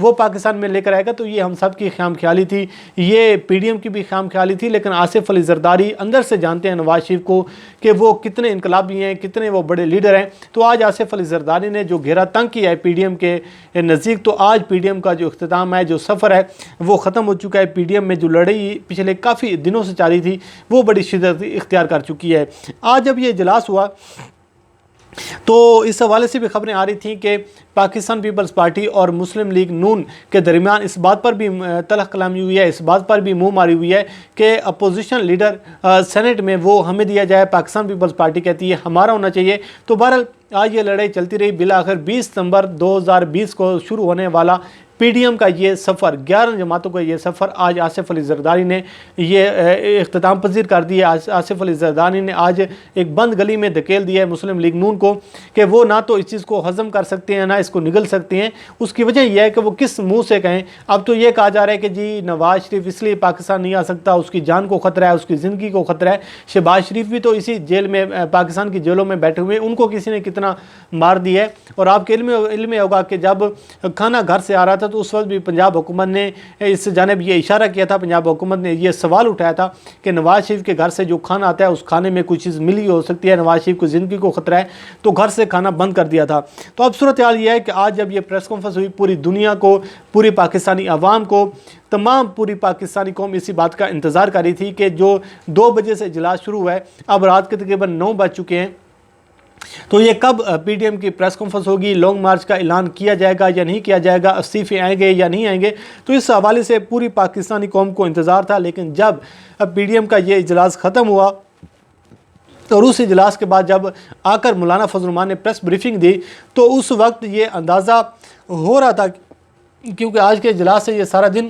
وہ پاکستان میں لے کر آئے گا. تو یہ ہم سب کی خام خیالی تھی, یہ پی ڈی ایم کی بھی خام خیالی تھی. لیکن آصف علی زرداری اندر سے جانتے ہیں نواز شریف کو کہ وہ کتنے انقلابی ہیں, کتنے وہ بڑے لیڈر ہیں. تو آج آصف علی زرداری نے جو گھیرا تنگ کیا ہے پی ڈی ایم کے نزدیک, تو آج پی ڈی ایم کا جو اختتام ہے, جو سفر ہے وہ ختم ہو چکا ہے. پی ڈی ایم میں جو لڑائی پچھلے کافی دنوں سے جاری تھی وہ بڑی شدت اختیار کر چکی ہے. آج جب یہ اجلاس ہوا تو اس حوالے سے بھی خبریں آ رہی تھیں کہ پاکستان پیپلز پارٹی اور مسلم لیگ نون کے درمیان اس بات پر بھی تلخ کلامی ہوئی ہے, اس بات پر بھی منہ ماری ہوئی ہے کہ اپوزیشن لیڈر سینٹ میں وہ ہمیں دیا جائے. پاکستان پیپلز پارٹی کہتی ہے ہمارا ہونا چاہیے. تو بہرحال آج یہ لڑائی چلتی رہی. بالآخر 20 ستمبر 2020 کو شروع ہونے والا پی ڈی ایم کا یہ سفر, 11 جماعتوں کا یہ سفر, آج آصف علی زرداری نے یہ اختتام پذیر کر دیا. آصف علی زرداری نے آج ایک بند گلی میں دھکیل دیا ہے مسلم لیگ نون کو کہ وہ نہ تو اس چیز کو ہضم کر سکتے ہیں نہ اس کو نگل سکتے ہیں. اس کی وجہ یہ ہے کہ وہ کس منہ سے کہیں. اب تو یہ کہا جا رہا ہے کہ جی نواز شریف اس لیے پاکستان نہیں آ سکتا, اس کی جان کو خطرہ ہے, اس کی زندگی کو خطرہ ہے. شہباز شریف بھی تو اسی جیل میں, پاکستان کی جیلوں میں بیٹھے ہوئے, ان کو کسی نے کتنا مار دیا ہے. اور آپ کے علم میں ہوگا کہ جب کھانا گھر سے آ رہا تھا تو اس وقت بھی پنجاب حکومت نے اس جانب یہ اشارہ کیا تھا, پنجاب حکومت نے یہ سوال اٹھایا تھا کہ نواز شریف کے گھر سے جو کھانا آتا ہے اس کھانے میں کوئی چیز ملی ہو سکتی ہے, نواز شریف کو زندگی کو خطرہ ہے, تو گھر سے کھانا بند کر دیا تھا. تو اب صورتحال یہ ہے کہ آج جب یہ پریس کانفرنس ہوئی, پوری دنیا کو, پوری پاکستانی عوام کو, تمام پوری پاکستانی قوم اسی بات کا انتظار کر رہی تھی کہ جو 2 بجے سے اجلاس شروع ہوا ہے, اب رات کے تقریباً 9 بج چکے ہیں, تو یہ کب پی ڈی ایم کی پریس کانفرنس ہوگی, لانگ مارچ کا اعلان کیا جائے گا یا نہیں کیا جائے گا, استعفے آئیں گے یا نہیں آئیں گے. تو اس حوالے سے پوری پاکستانی قوم کو انتظار تھا. لیکن جب پی ڈی ایم کا یہ اجلاس ختم ہوا اور اس اجلاس کے بعد جب آ کر مولانا فضل الرحمان نے پریس بریفنگ دی تو اس وقت یہ اندازہ ہو رہا تھا, کیونکہ آج کے اجلاس سے یہ سارا دن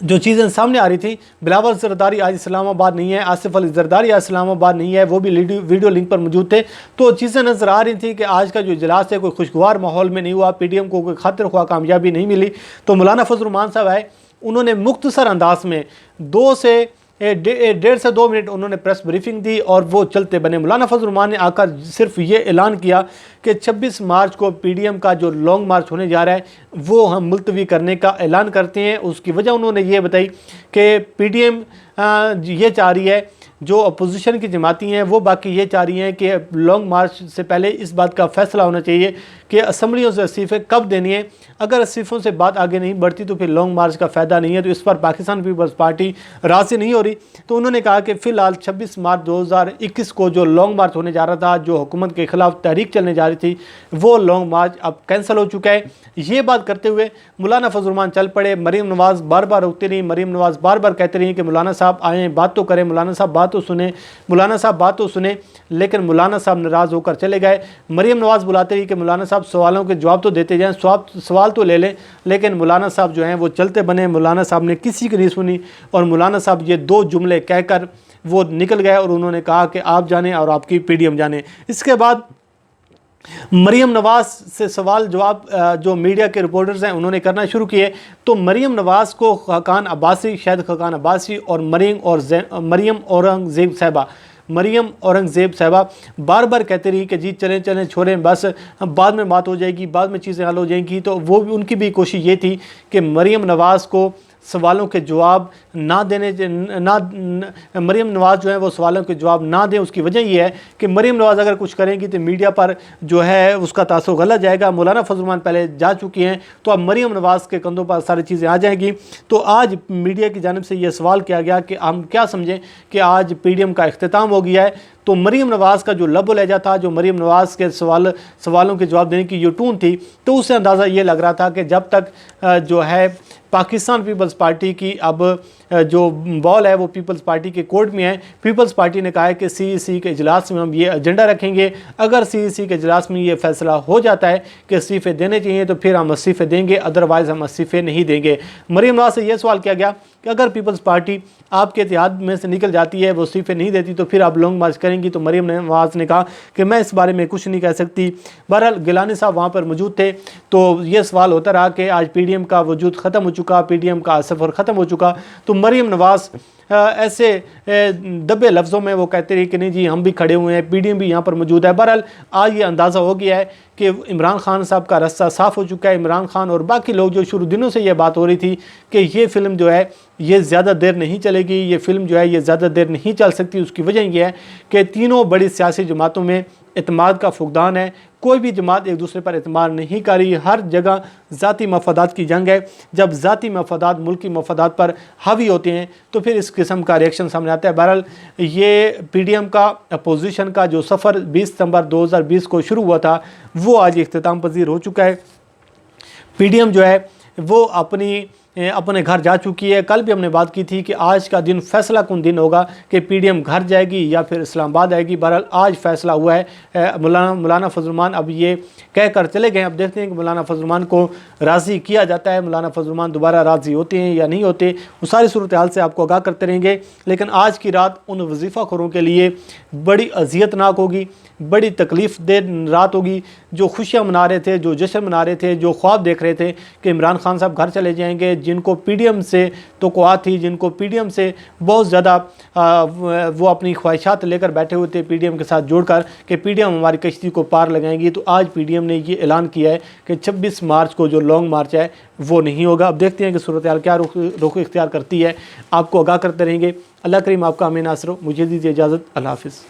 جو چیزیں سامنے آ رہی تھی, بلاول زرداری آج اسلام آباد نہیں ہے, آصف علی زرداری آج اسلام آباد نہیں ہے, وہ بھی ویڈیو لنک پر موجود تھے. تو چیزیں نظر آ رہی تھیں کہ آج کا جو اجلاس ہے کوئی خوشگوار ماحول میں نہیں ہوا, پی ڈی ایم کو کوئی خاطر خواہ کامیابی نہیں ملی. تو مولانا فضل الرحمان صاحب آئے, انہوں نے مختصر انداز میں 1.5 سے 2 منٹ انہوں نے پریس بریفنگ دی اور وہ چلتے بنے. مولانا فضل الرحمان نے آ کر صرف یہ اعلان کیا کہ 26 مارچ کو پی ڈی ایم کا جو لانگ مارچ ہونے جا رہا ہے وہ ہم ملتوی کرنے کا اعلان کرتے ہیں. اس کی وجہ انہوں نے یہ بتائی کہ پی ڈی ایم یہ چاہ رہی ہے, جو اپوزیشن کی جماعتی ہیں وہ باقی یہ چاہ رہی ہیں کہ لانگ مارچ سے پہلے اس بات کا فیصلہ ہونا چاہیے کہ اسمبلیوں سے استعفے کب دینی ہے. اگر استعفوں سے بات آگے نہیں بڑھتی تو پھر لانگ مارچ کا فائدہ نہیں ہے. تو اس پر پاکستان پیپلز پارٹی راضی نہیں ہو رہی. تو انہوں نے کہا کہ فی الحال 26 مارچ 2021 کو جو لانگ مارچ ہونے جا رہا تھا, جو حکومت کے خلاف تحریک چلنے جا رہی تھی, وہ لانگ مارچ اب کینسل ہو چکا ہے. یہ بات کرتے ہوئے مولانا فضل الرحمان چل پڑے. مریم نواز بار بار رکتے رہی, مریم نواز بار بار کہتے رہی کہ مولانا صاحب آئیں, بات تو کریں, مولانا صاحب بات تو سنیں, مولانا صاحب بات تو سنیں. لیکن مولانا صاحب ناراض ہو کر چلے گئے. مریم نواز بلاتے رہی کہ مولانا صاحب سوالوں کے جواب تو دیتے جائیں, سوال تو لے لیں. لیکن مولانا صاحب جو ہیں وہ چلتے بنے. مولانا صاحب نے کسی کی نہیں سنی اور مولانا صاحب یہ 2 جملے کہہ کر وہ نکل گئے اور انہوں نے کہا کہ آپ جانیں اور آپ کی پی ڈی ایم جانے. اس کے بعد مریم نواز سے سوال جواب جو میڈیا کے رپورٹرز ہیں انہوں نے کرنا شروع کیے. تو مریم نواز کو خاقان عباسی, شاہد خاقان عباسی اور مریم اورنگزیب صاحبہ بار بار کہتے رہی کہ جی چلیں چلیں چھوڑیں, بس بعد میں بات ہو جائے گی, بعد میں چیزیں حل ہو جائیں گی. تو وہ بھی ان کی بھی کوشش یہ تھی کہ مریم نواز کو سوالوں کے جواب نہ دینے, مریم نواز جو ہے وہ سوالوں کے جواب نہ دیں. اس کی وجہ یہ ہے کہ مریم نواز اگر کچھ کریں گی تو میڈیا پر جو ہے اس کا تاثر غلط جائے گا. مولانا فضل الرحمان پہلے جا چکی ہیں تو اب مریم نواز کے کندھوں پر ساری چیزیں آ جائیں گی. تو آج میڈیا کی جانب سے یہ سوال کیا گیا کہ ہم کیا سمجھیں کہ آج پی ڈی ایم کا اختتام ہو گیا ہے. تو مریم نواز کا جو لب و لہجہ تھا, جو مریم نواز کے سوالوں کے جواب دینے کی یہ ٹون تھی, تو اس سے اندازہ یہ لگ رہا تھا کہ جب تک جو ہے پاکستان پیپلز پارٹی کی اب جو بال ہے وہ پیپلز پارٹی کے کورٹ میں ہے. پیپلز پارٹی نے کہا ہے کہ سی ای سی کے اجلاس میں ہم یہ ایجنڈا رکھیں گے. اگر سی ای سی کے اجلاس میں یہ فیصلہ ہو جاتا ہے کہ استعفے دینے چاہیے تو پھر ہم استعفے دیں گے, ادروائز ہم استعفے نہیں دیں گے. مریم نواز سے یہ سوال کیا گیا کہ اگر پیپلز پارٹی آپ کے اتحاد میں سے نکل جاتی ہے، وہ استعفے نہیں دیتی، تو پھر آپ لانگ مارچ کریں گی؟ تو مریم نواز نے کہا کہ میں اس بارے میں کچھ نہیں کہہ سکتی۔ بہرحال گیلانی صاحب وہاں پر موجود تھے، تو یہ سوال ہوتا رہا کہ آج پی ڈی ایم کا وجود ختم ہو چکا، پی ڈی ایم کا سفر ختم ہو چکا، تو مریم نواز ایسے دبے لفظوں میں وہ کہتے رہے کہ نہیں جی ہم بھی کھڑے ہوئے ہیں، پی ڈی ایم بھی یہاں پر موجود ہے۔ بہرحال آج یہ اندازہ ہو گیا ہے کہ عمران خان صاحب کا رستہ صاف ہو چکا ہے۔ عمران خان اور باقی لوگ جو شروع دنوں سے یہ بات ہو رہی تھی کہ یہ فلم جو ہے یہ زیادہ دیر نہیں چلے گی، یہ فلم جو ہے یہ زیادہ دیر نہیں چل سکتی، اس کی وجہ یہ ہے کہ تینوں بڑی سیاسی جماعتوں میں اعتماد کا فقدان ہے، کوئی بھی جماعت ایک دوسرے پر اعتماد نہیں کر رہی، ہر جگہ ذاتی مفادات کی جنگ ہے۔ جب ذاتی مفادات ملکی مفادات پر حاوی ہوتے ہیں تو پھر اس قسم کا ریئیکشن سامنے آتا ہے۔ بہرحال یہ پی ڈی ایم کا اپوزیشن کا جو سفر 20 ستمبر 2020 کو شروع ہوا تھا وہ آج اختتام پذیر ہو چکا ہے۔ پی ڈی ایم جو ہے وہ اپنے گھر جا چکی ہے۔ کل بھی ہم نے بات کی تھی کہ آج کا دن فیصلہ کن دن ہوگا کہ پی ڈی ایم گھر جائے گی یا پھر اسلام آباد آئے گی۔ بہرحال آج فیصلہ ہوا ہے۔ مولانا فضل الرحمان اب یہ کہہ کر چلے گئے، اب دیکھتے ہیں کہ مولانا فضل الرحمان کو راضی کیا جاتا ہے، مولانا فضل الرحمان دوبارہ راضی ہوتے ہیں یا نہیں ہوتے، وہ ساری صورتحال سے آپ کو آگاہ کرتے رہیں گے۔ لیکن آج کی رات ان وظیفہ خوروں کے لیے بڑی اذیت ناک ہوگی، بڑی تکلیف دہ رات ہوگی، جو خوشیاں منا رہے تھے، جو جشن منا رہے تھے، جو خواب دیکھ رہے تھے کہ عمران خان صاحب گھر چلے جائیں گے، جن کو پی ڈی ایم سے توقعات تھی، جن کو پی ڈی ایم سے بہت زیادہ وہ اپنی خواہشات لے کر بیٹھے ہوئے تھے پی ڈی ایم کے ساتھ جوڑ کر کہ پی ڈی ایم ہماری کشتی کو پار لگائیں گی، تو آج پی ڈی ایم نے یہ اعلان کیا ہے کہ 26 مارچ کو جو لانگ مارچ ہے وہ نہیں ہوگا۔ اب دیکھتے ہیں کہ صورتحال کیا رخ اختیار کرتی ہے، آپ کو آگاہ کرتے رہیں گے۔ اللہ کریم آپ کا امین ناصر ہو، مجھے دیجیے اجازت، اللہ حافظ۔